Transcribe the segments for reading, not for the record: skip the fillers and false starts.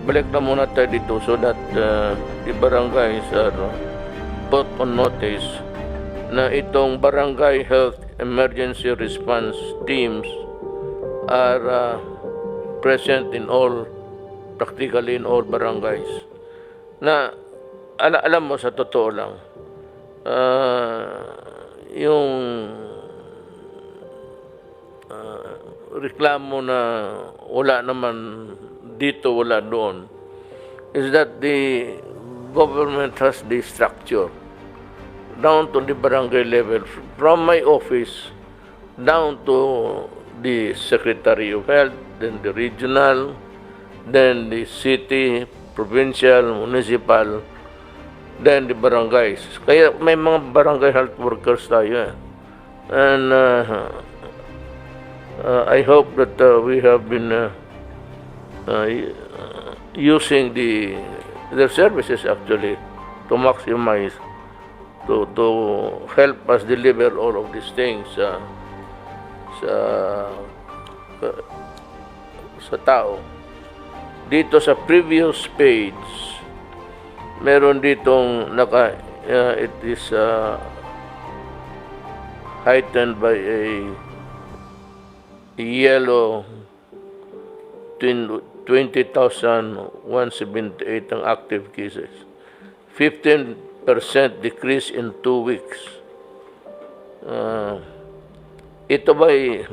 Balik na muna tayo dito so that the barangays are put on notice na itong barangay health emergency response teams are present in all, practically in all barangays. Na alam mo, sa totoo lang, yung reklamo na wala naman dito, wala doon, is that the government has the structure down to the barangay level, from my office down to the Secretary of Health, then the regional, then the city, provincial, municipal, then the barangays. Kaya may mga barangay health workers tayo. And I hope that we have been using their services actually to maximize, to help us deliver all of these things sa tao. Dito sa previous page, meron ditong it is heightened by a yellow 20,178 ang active cases. 15% decrease in 2 weeks. Ito ba'y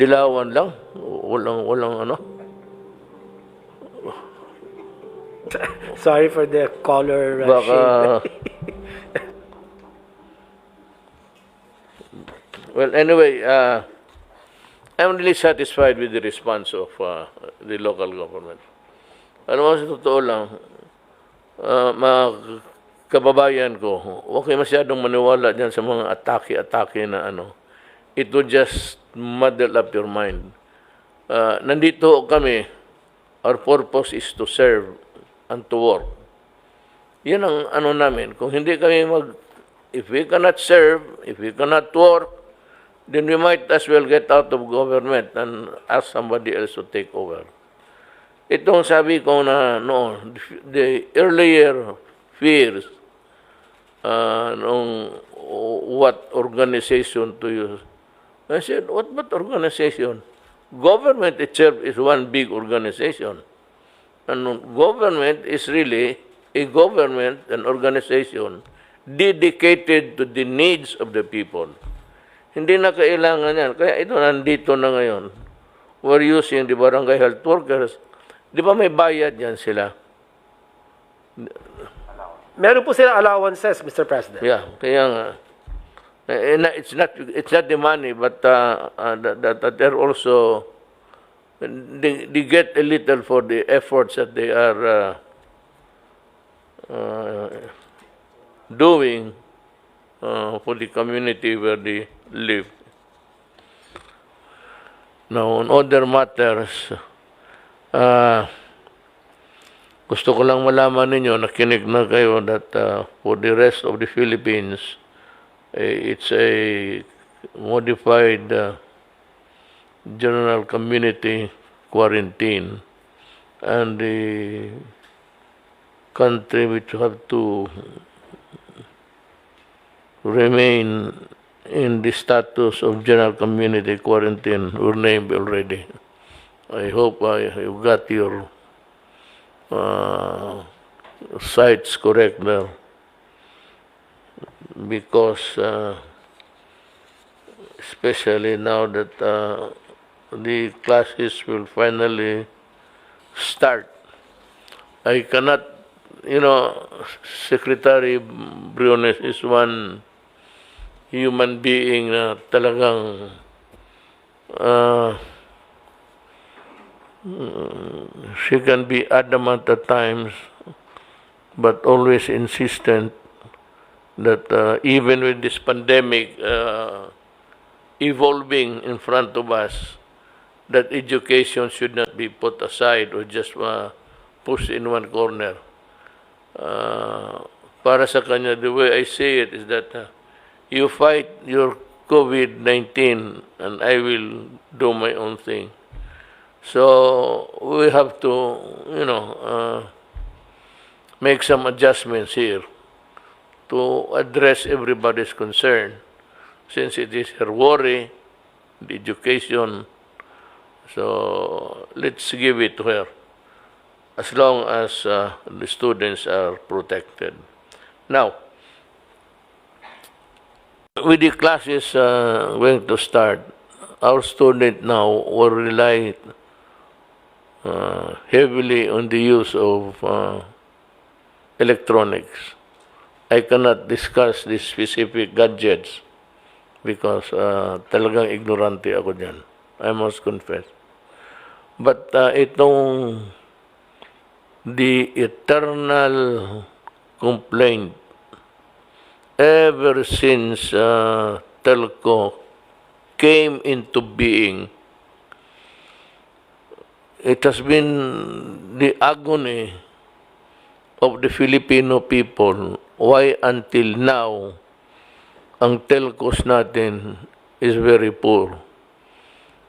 dilawan lang? Walang ano? Sorry for the color Baka, well, anyway, I'm really satisfied with the response of the local government. Ano mo, sa totoo lang, mga kababayan ko, huwag kayo masyadong maniwala dyan sa mga atake-atake na ano. It will just muddle up your mind. Nandito kami, our purpose is to serve and to work. Yan ang ano namin. Kung hindi kami if we cannot serve, if we cannot work, then we might as well get out of government and ask somebody else to take over. Itong sabi ko na, no, the earlier fears, what organization to use. I said, what organization? Government itself is one big organization. And government is really a government, an organization, dedicated to the needs of the people. Hindi na kailangan yan. Kaya ito, nandito na ngayon. We're using the barangay health workers. Di ba may bayad yan sila? Meron po silang allowances, Mr. President. Yeah, kaya nga. It's not the money, but that they're also, they get a little for the efforts that they are doing for the community where they live. Now, on other matters, gusto ko lang malaman ninyo, nakinig na kayo that for the rest of the Philippines, it's a modified general community quarantine, and the country which have to remain in the status of general community quarantine were named already. I hope you got your sites correct there, because especially now that the classes will finally start. I cannot, Secretary Briones is one human being na talagang she can be adamant at times, but always insistent that even with this pandemic evolving in front of us, that education should not be put aside or just pushed in one corner. Para sa kanya, the way I say it is that you fight your COVID-19 and I will do my own thing. So we have to, make some adjustments here to address everybody's concern, since it is her worry, the education. So let's give it to her, as long as the students are protected. Now, with the classes going to start, our students now will rely heavily on the use of electronics. I cannot discuss the specific gadgets because talagang ignorante ako dyan. I must confess. But itong the eternal complaint ever since telco came into being, it has been the agony of the Filipino people. Why until now ang telcos natin is very poor.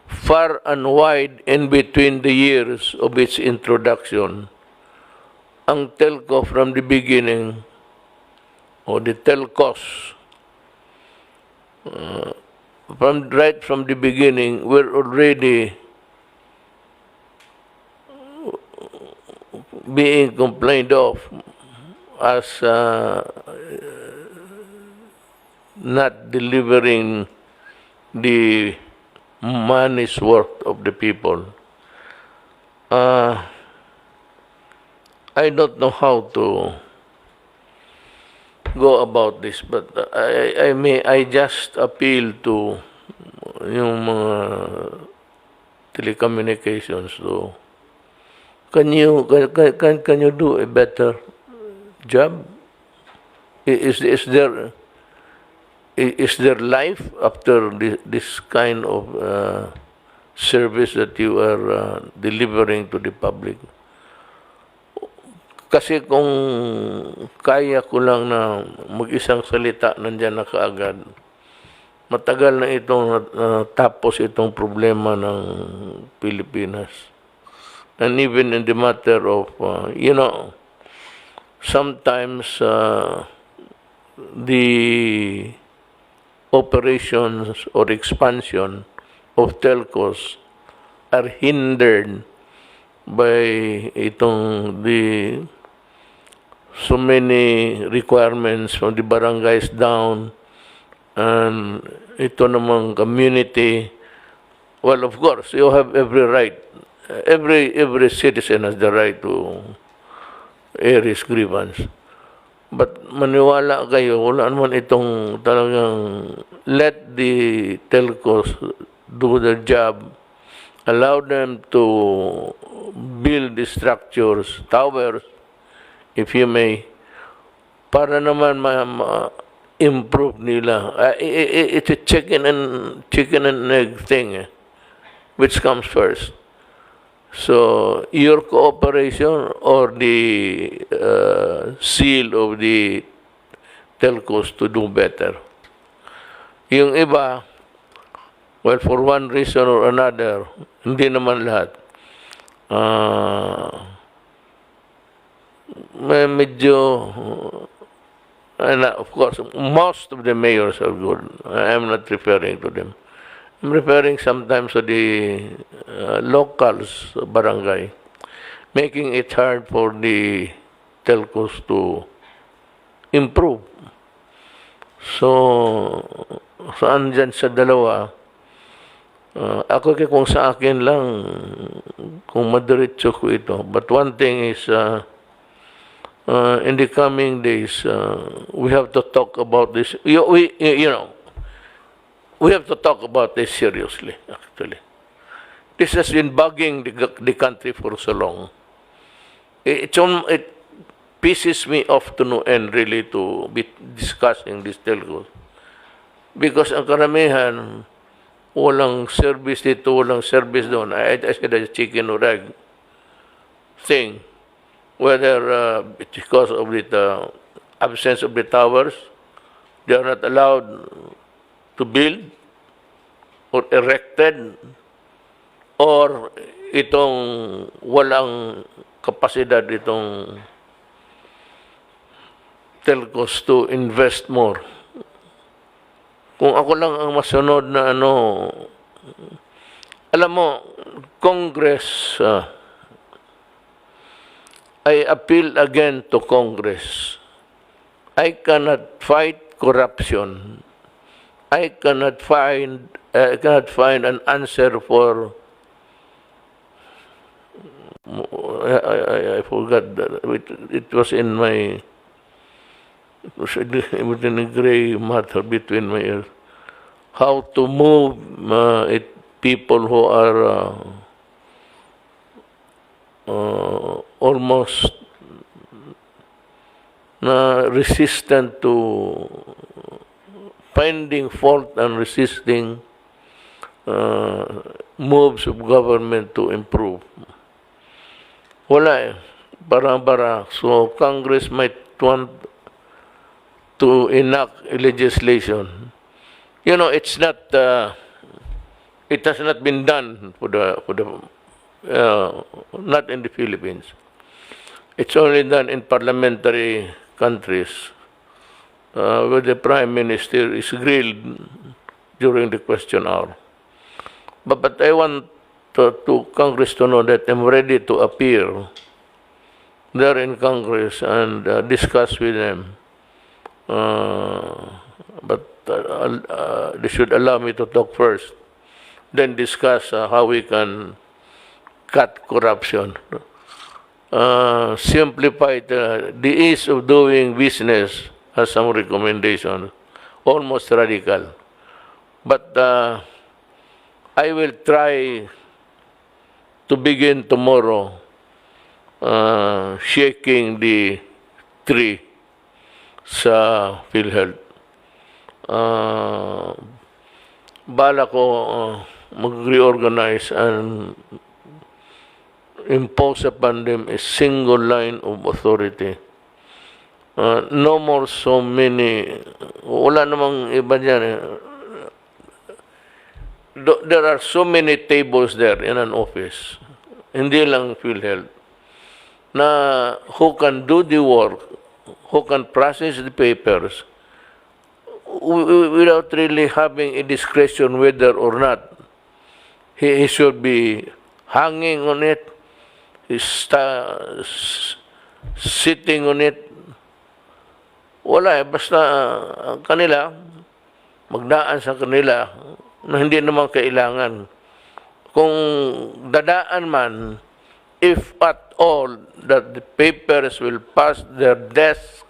Far and wide in between the years of its introduction, ang telco from the beginning, or the telcos, right from the beginning, were already being complained of as not delivering the money's worth of the people. I don't know how to go about this, but I just appeal to yung mga telecommunications to can you do a better job? Is there life after this kind of service that you are delivering to the public? Kasi kung kaya ko lang na mag-isang salita nandyan na kaagad, matagal na itong tapos itong problema ng Pilipinas. And even in the matter of, sometimes the operations or expansion of telcos are hindered by the so many requirements from the barangays down, and ito namang community. Well, of course, you have every right. Every citizen has the right to air his grievance. But maniwala kayo, wala naman itong talagang let the telcos do their job, allow them to build the structures, towers, if you may, para naman ma-improve nila. It's a chicken and egg thing, which comes first. So, your cooperation or the seal of the telcos to do better. Yung iba, well, for one reason or another, hindi naman lahat. Medyo, and of course, most of the mayors are good. I am not referring to them. I'm referring sometimes to the locals, barangay, making it hard for the telcos to improve. So andyan sa dalawa, Ako kung sa akin lang, kung madiretso ko ito. But one thing is, in the coming days, we have to talk about this. You know, we have to talk about this seriously, actually. This has been bugging the country for so long. It pisses me off to no end, really, to be discussing this telcos. Because ang karamihan, walang service dito, walang service doon. I said a chicken or egg thing. Whether it's because of the absence of the towers, they are not allowed to build or erected, or itong walang kapasidad itong telcos to invest more. Kung ako lang ang masunod na alam mo, Congress, I appeal again to Congress. I cannot fight corruption. I cannot find an answer for I forgot that. It was in my within a gray matter between my ears. How to move people who are almost resistant to finding fault and resisting moves of government to improve. Wala eh. Bara-bara. So Congress might want to enact legislation. You know, it's not. It has not been done for the not in the Philippines. It's only done in parliamentary countries, where the prime minister is grilled during the question hour. But I want to Congress to know that I'm ready to appear there in Congress and discuss with them. But they should allow me to talk first, then discuss how we can cut corruption, simplify the ease of doing business, has some recommendations, almost radical. But I will try to begin tomorrow shaking the tree sa PhilHealth. Bala ko mag-reorganize and impose upon them a single line of authority. No more so many, wala namang iba dyan. There are so many tables there in an office, hindi lang PhilHealth, na who can do the work, who can process the papers, without really having a discretion whether or not he should be hanging on it, sitting on it. Wala eh, basta kanila, magdaan sa kanila na hindi naman kailangan. Kung dadaan man, if at all, that the papers will pass their desk,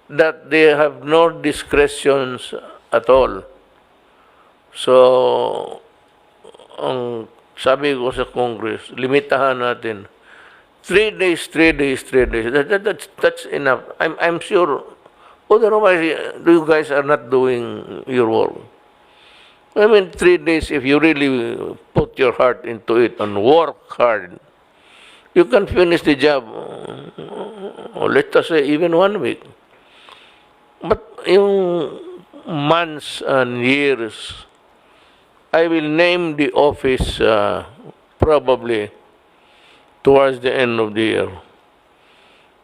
that they have no discretions at all. So, ang sabi ko sa Congress, limitahan natin. 3 days, 3 days, 3 days. That's enough. I'm sure. Otherwise, you guys are not doing your work. I mean, 3 days, if you really put your heart into it and work hard, you can finish the job, or let us say, even 1 week. But yung months and years, I will name the office probably towards the end of the year.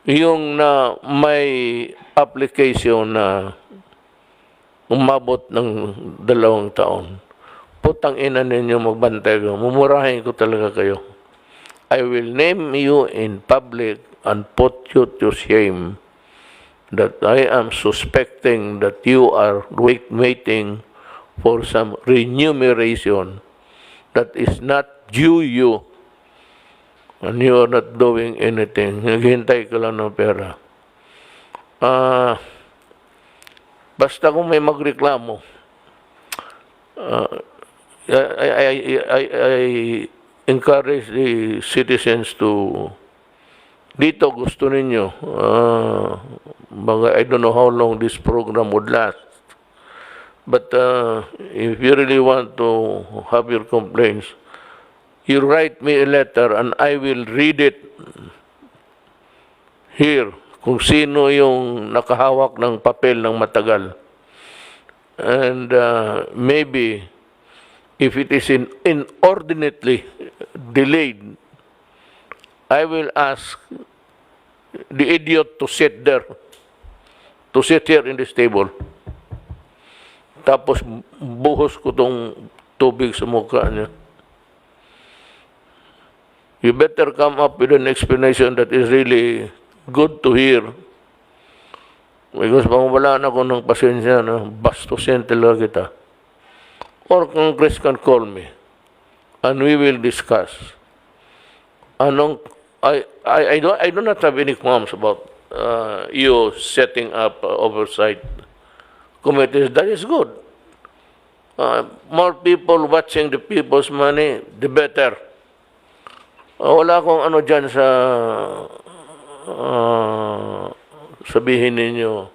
Yung na may application na umabot ng 2 taon, putang ina ninyo magbantay ko, mumurahin ko talaga kayo. I will name you in public and put you to shame that I am suspecting that you are waiting for some remuneration that is not due you and you are not doing anything, naghihintay ka lang ng pera. Basta kung may magreklamo, I encourage the citizens to, dito gusto ninyo, I don't know how long this program would last, but if you really want to have your complaints, you write me a letter and I will read it here kung sino yung nakahawak ng papel ng matagal. And maybe if it is inordinately delayed, I will ask the idiot to sit here in this table. Tapos buhos ko tong tubig sa mukha niya. You better come up with an explanation that is really good to hear. Because pang wala na ko ng pasensya, bastusin talaga kita. Or Congress can call me and we will discuss. I do not have any qualms about you setting up oversight committees. That is good. More people watching the people's money, the better. Wala akong ano dyan sa sabihin ninyo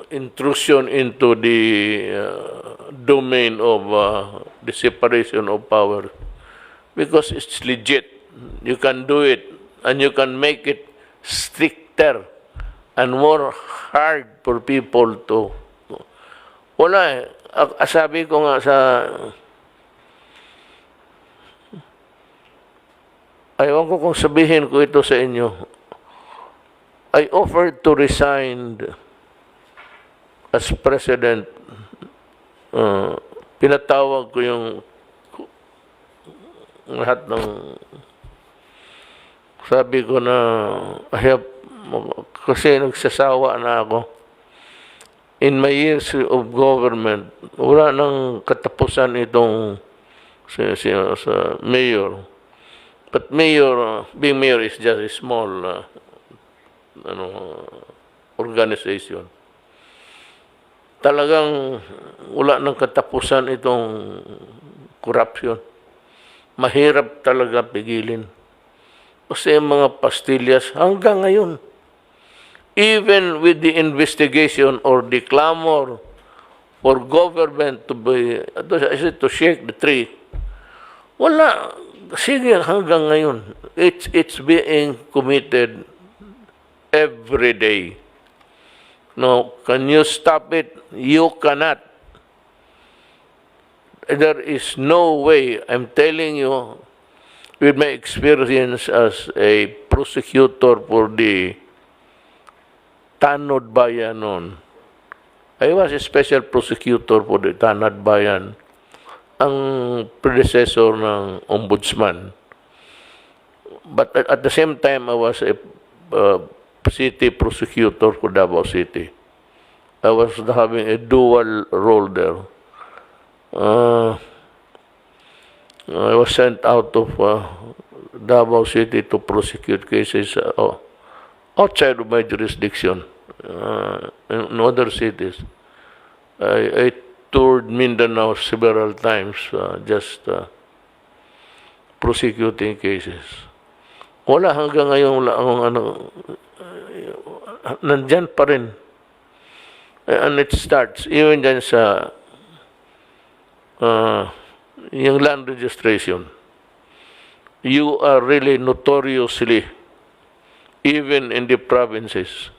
intrusion into the domain of the separation of power, because it's legit. You can do it and you can make it stricter and more hard for people to wala sabi ko nga sa ayaw ko kung sabihin ko ito sa inyo. I offered to resign as president. Pinatawag ko yung lahat ng sabi ko na kasi nagsasawa na ako. In my years of government, wala nang katapusan itong sa mayor. But being mayor is just a small organization. Talagang wala nang katapusan itong corruption. Mahirap talaga pigilin. Kasi mga pastillas hanggang ngayon, even with the investigation or the clamor for government to shake the tree, wala. Sige, hanggang ngayon, it's being committed every day. No, can you stop it? You cannot. There is no way. I'm telling you, with my experience as a prosecutor for the Tanod Bayan noon, I was a special prosecutor for the Tanod Bayan, ang predecessor ng ombudsman. But at the same time, I was a city prosecutor for Davao City. I was having a dual role there. I was sent out of Davao City to prosecute cases outside of my jurisdiction in other cities. I toured Mindanao several times just prosecuting cases. Wala hanggang ngayon nandyan pa rin. And it starts even dyan sa yung land registration. You are really notoriously, even in the provinces,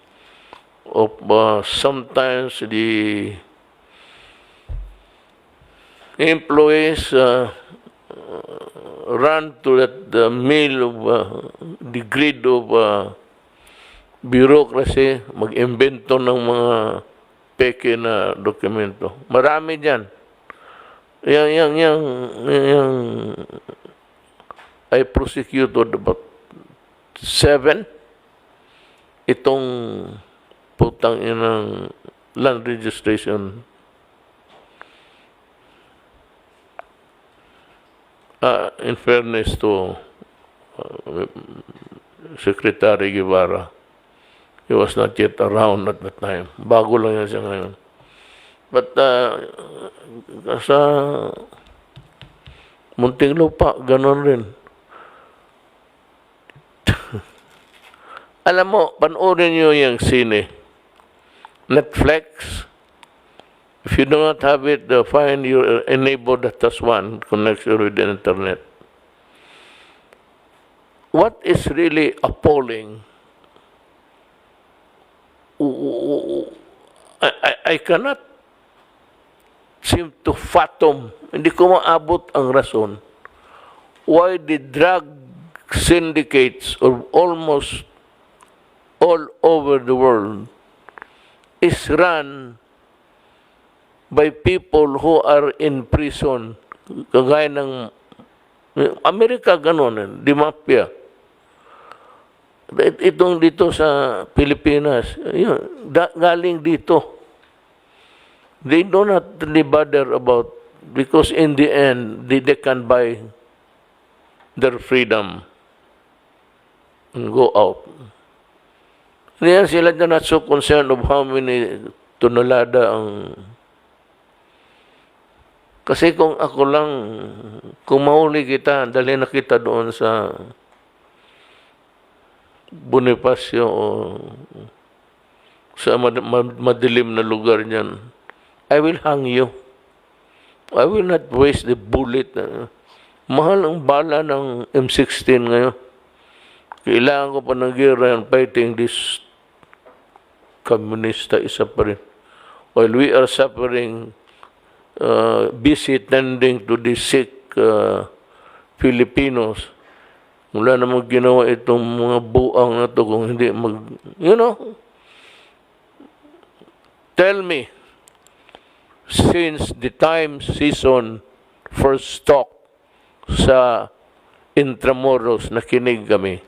of sometimes the employees run to the mill of the grid of bureaucracy, mag-invento ng mga peke na dokumento. Marami dyan. I prosecuted about 7 itong putang inang land registration. in fairness to uh, Secretary Guevara, he was not yet around at that time. Bago lang yan siya ngayon. But sa Muntinlupa, ganon rin. Alam mo, panoorin nyo yung sine. Netflix. If you do not have it, find your neighbor that has one, connects you with the internet. What is really appalling, I cannot seem to fathom, hindi ko maabot ang rason, why the drug syndicates of almost all over the world is run by people who are in prison, kagaya ng Amerika, gano'n, di mafia. Itong dito sa Pilipinas, yun, galing dito. They do not really bother about, because in the end, they can buy their freedom and go out. Hindi sila na not so concerned of how many tonelada ang... Kasi kung ako lang, kung mahuli kita, dali na kita doon sa Bonifacio o sa madilim na lugar niyan, I will hang you. I will not waste the bullet. Mahal ang bala ng M16 ngayon. Kailangan ko pa ng gira and fighting this communista, isa pa rin. While we are suffering, busy tending to the sick Filipinos, wala namang ginawa itong mga buang na to kung hindi tell me, since the time season first stock sa Intramuros, nakinig kami.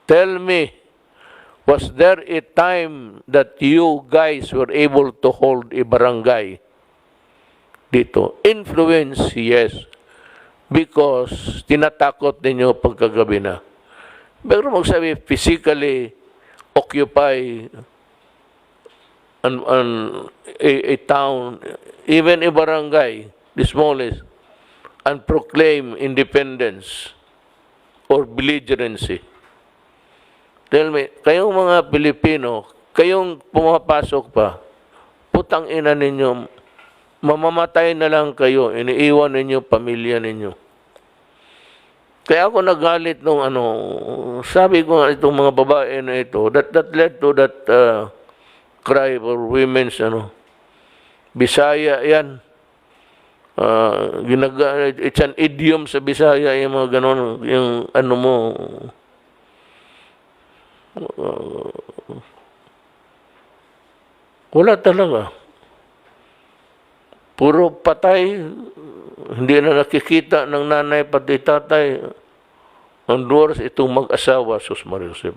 Tell me, was there a time that you guys were able to hold a barangay dito? Influence, yes. Because tinatakot ninyo pagkagabi na. Pero magsabi, physically occupy a town, even a barangay, the smallest, and proclaim independence or belligerency. Tell me, kayong mga Pilipino, kayong pumapasok pa, putang ina ninyo, mamamatay na lang kayo, iniiwan ninyo pamilya ninyo. Kaya ako nagalit nung sabi ko itong mga babae na ito, that led to that cry for women's Bisaya yan. It's an idiom sa Bisaya, yung mga ganon, yung mo, wala talaga. Puro patay, hindi na nakikita ng nanay pati tatay. Ang doors, itong mag-asawa, Sus Maria Josep.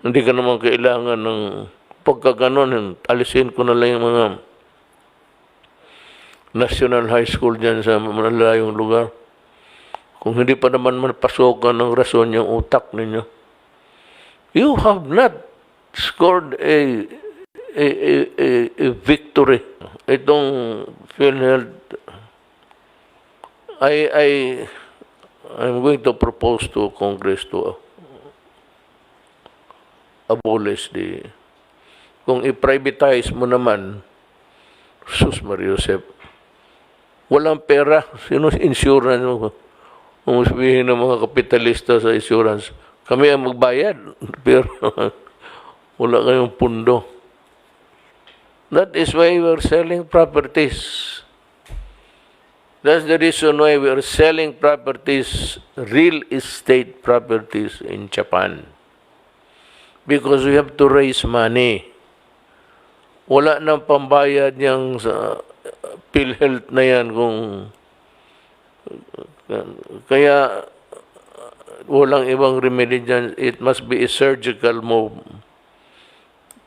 Hindi ka naman kailangan ng pagkaganon, alisin ko na lang yung mga national high school dyan sa malalayong lugar. Kung hindi pa naman pasokan ng rason yung utak ninyo. You have not scored a victory. Itong PhilHealth, I'm going to propose to Congress to abolish kung i-privatize mo naman, Sus Maria Josep, walang pera, sino insurance mo? Kung sabihin ng mga kapitalista sa insurance, kami ang magbayad, pero wala kayong pundo. That is why we are selling properties. That's the reason why we are selling properties, real estate properties in Japan. Because we have to raise money. Wala nang pambayad niyang sa PhilHealth na yan kaya walang ibang remedy dyan. It must be a surgical move.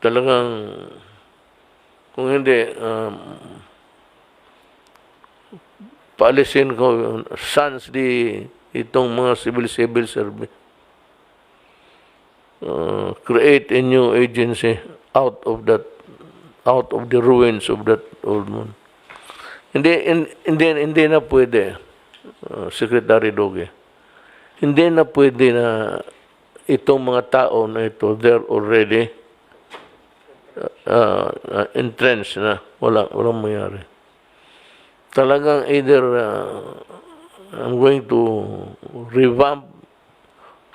Talagang kung hindi, paalisin ko sans itong mga civil service. Create a new agency out of the ruins of that old one. Hindi na pwede, Secretary Doge. Hindi na pwede na itong mga tao na ito, they're already entrenched na. Walang mayari. Talagang either I'm going to revamp,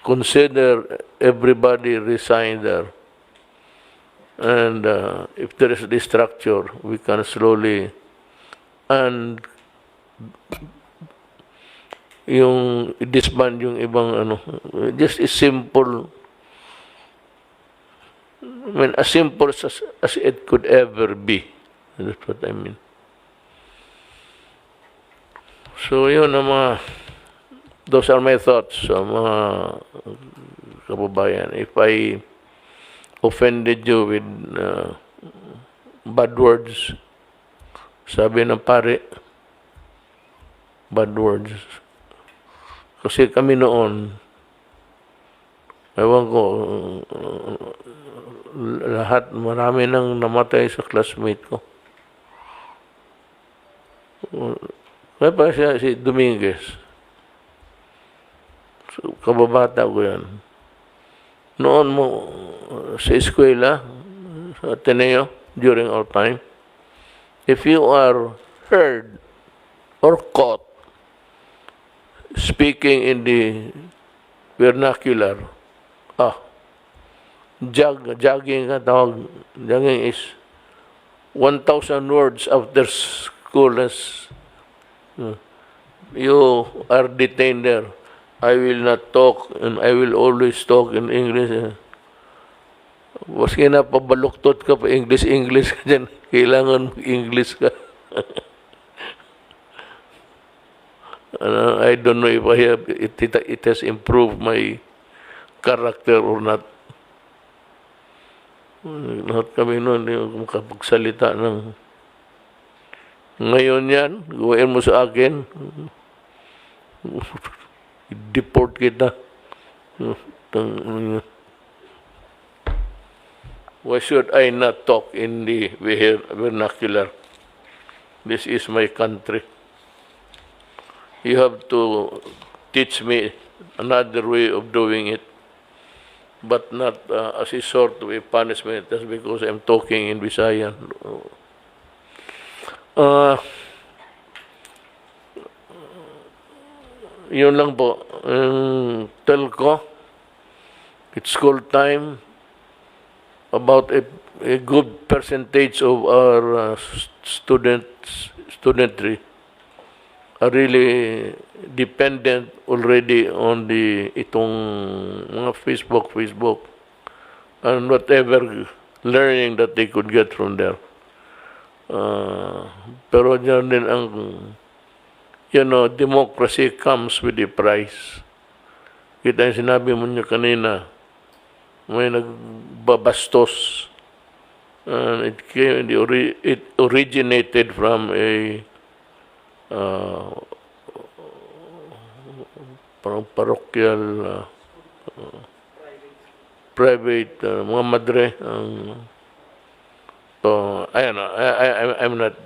consider everybody resign there. And if there is this structure, we can slowly and yung disband yung ibang just a simple, I mean, as simple as it could ever be. That's what I mean. So yun those are my thoughts sa mga kababayan. If I offended you with bad words, sabi ng pare, bad words. Kasi kami noon, ewan ko, marami nang namatay sa classmate ko. Kaya pa siya, si Dominguez. So, kababata ko yan. Noon mo, sa eskwela, sa Ateneo, during our time, if you are heard or caught speaking in the vernacular, jogging ka tawag. Jogging is 1,000 words after school. You are detained there. I will not talk and I will always talk in English. Maski na pabaluktot ka pa English ka dyan, kailangan English ka. I don't know if it has improved my character or not. Lahat kami noon, yung makapagsalita ng ngayon yan, gawin mo sa akin, deport kita. Why should I not talk in the vernacular? This is my country. You have to teach me another way of doing it, but not as a sort of a punishment just because I'm talking in Visayan. Yun lang po. Telco, it's school time. About a good percentage of our studentry are really dependent already on itong mga Facebook, and whatever learning that they could get from there. Pero dyan din ang, democracy comes with a price. Kita yung sinabi mo niya kanina, may nagbabastos. It originated from a parang parochial private mga madre I'm not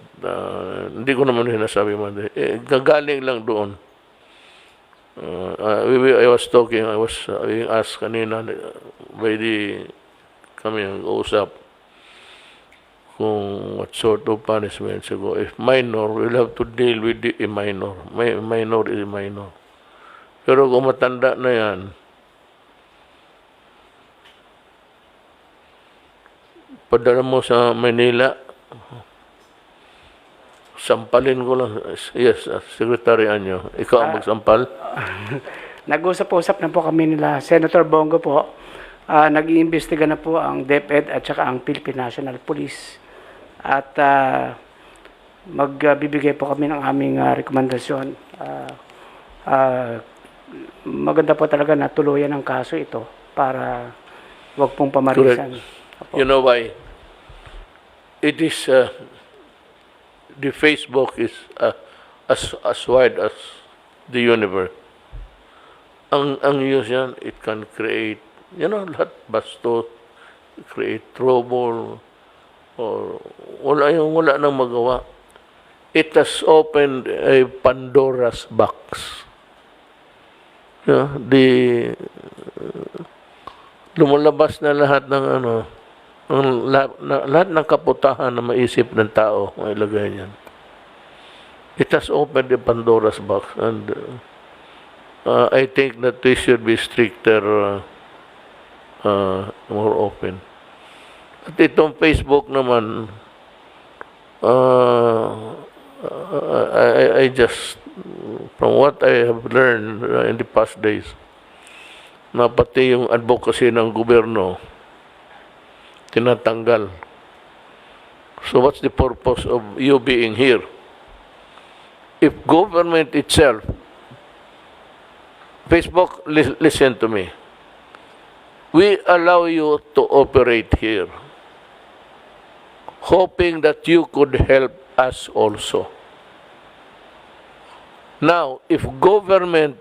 hindi ko naman sinasabi madre gagaling lang doon. I was being asked kanina by kami ang usap kung what sort of punishment. So, if minor, we'll have to deal with a minor. Minor is minor. Pero kung matanda na yan, padala mo sa Manila, sampalin ko lang. Yes, Secretary Anyo. Ikaw ang magsampal? Nag-usap-usap na po kami nila. Senator Bongo po. Nag-iimbestiga na po ang DepEd at saka ang Philippine National Police. At magbibigay po kami ng aming rekomendasyon. Maganda po talaga na tuluyan ang kaso ito para wag pong pamarisan. You know why? It is the Facebook is as wide as the universe. Ang use yan, it can create, lahat bastos, create trouble, or wala nang magawa. It has opened a Pandora's box. Lumalabas na lahat ng lahat ng kaputahan na maisip ng tao ay ilagay niyan. It has opened the Pandora's box, and I think that we should be stricter, more open. At itong Facebook naman, I just, from what I have learned in the past days, na pati yung advocacy ng gobyerno, tinatanggal. So what's the purpose of you being here? If government itself, Facebook, listen to me, we allow you to operate here, hoping that you could help us also. Now, if government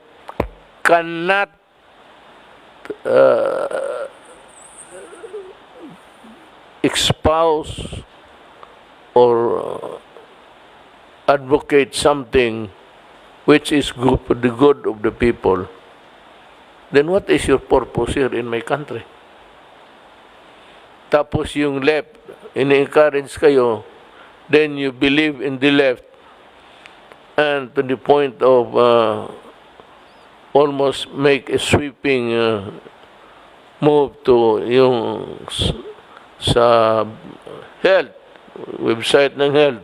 cannot espouse or advocate something which is good for the good of the people, then what is your purpose here in my country? Tapos yung left, ini-encourage kayo, then you believe in the left, and to the point of almost make a sweeping move to yung sa health, website ng health,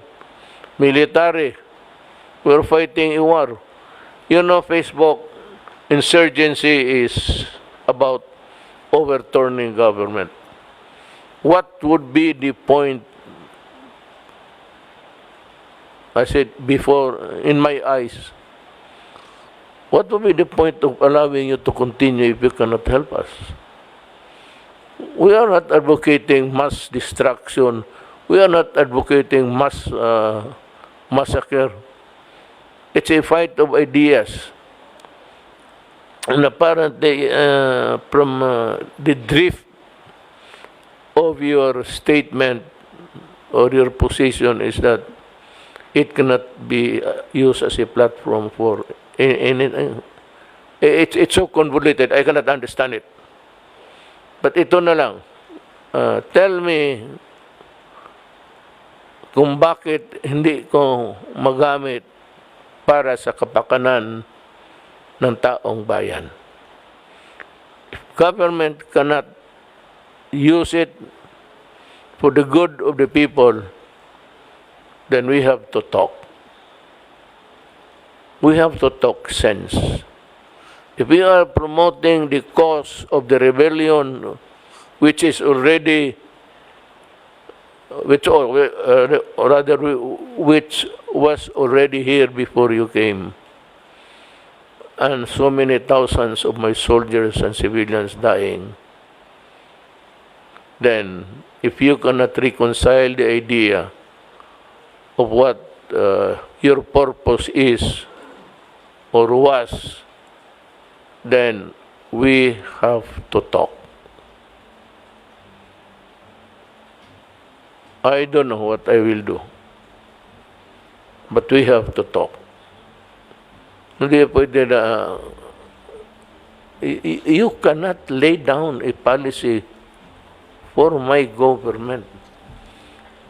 military, we're fighting a war. Facebook, insurgency is about overturning government. What would be the point? I said before, in my eyes, what would be the point of allowing you to continue if you cannot help us? We are not advocating mass destruction. We are not advocating mass massacre. It's a fight of ideas. And apparently, from the drift of your statement or your position is that it cannot be used as a platform for anything. It's so convoluted, I cannot understand it. But ito na lang, tell me kung bakit hindi ko magamit para sa kapakanan ng taong bayan. If government cannot use it for the good of the people, then we have to talk. We have to talk sense. If we are promoting the cause of the rebellion, which is already, which was already here before you came, and so many thousands of my soldiers and civilians dying, then if you cannot reconcile the idea of what your purpose is or was, then we have to talk. I don't know what I will do, but we have to talk. Hindi pwede na, you cannot lay down a policy for my government.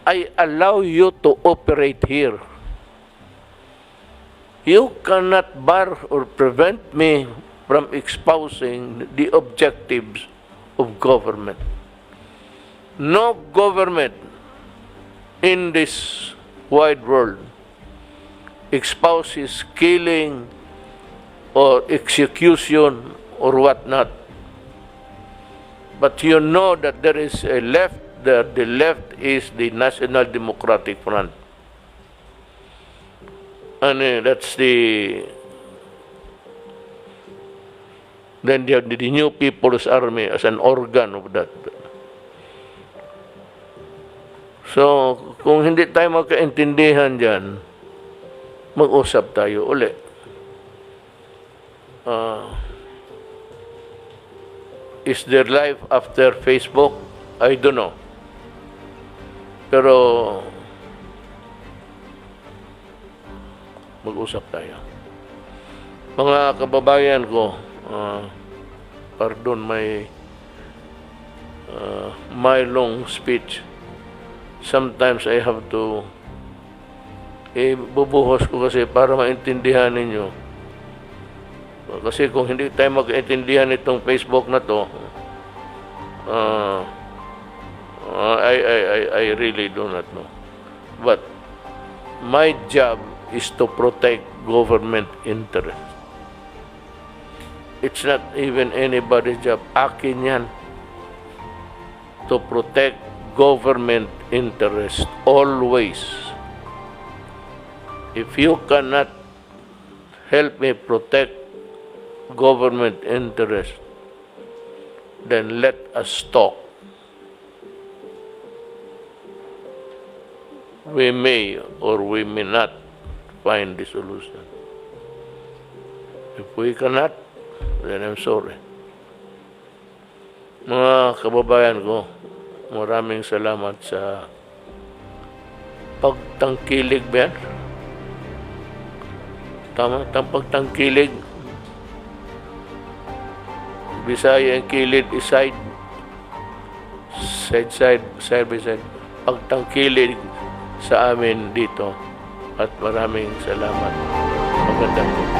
I allow you to operate here. You cannot bar or prevent me from espousing the objectives of government. No government in this wide world espouses killing or execution or whatnot. But you know that there is a left there. The left is the National Democratic Front. And that's the... Then you have the New People's Army as an organ of that. So, kung hindi tayo magkaintindihan dyan, mag-usap tayo uli. Is there life after Facebook? I don't know. Pero mag-usap tayo. Mga kababayan ko, pardon my my long speech. Sometimes I have to bubuhos ko kasi para maintindihan ninyo. Kasi kung hindi tayo mag-intindihan itong Facebook na to, I really do not know. But my job is to protect government interest. It's not even anybody's job. Akin yan. To protect government interest always. If you cannot help me protect government interest, then let us talk. We may or we may not find the solution. If we cannot, then I'm sorry. Mga kababayan ko, maraming salamat sa pagtangkilig ba yan? Tama? Pagtangkilig. Bisaya ang kilid is side by side. Pagtangkilig sa amin dito. At maraming salamat. Magandang gabi.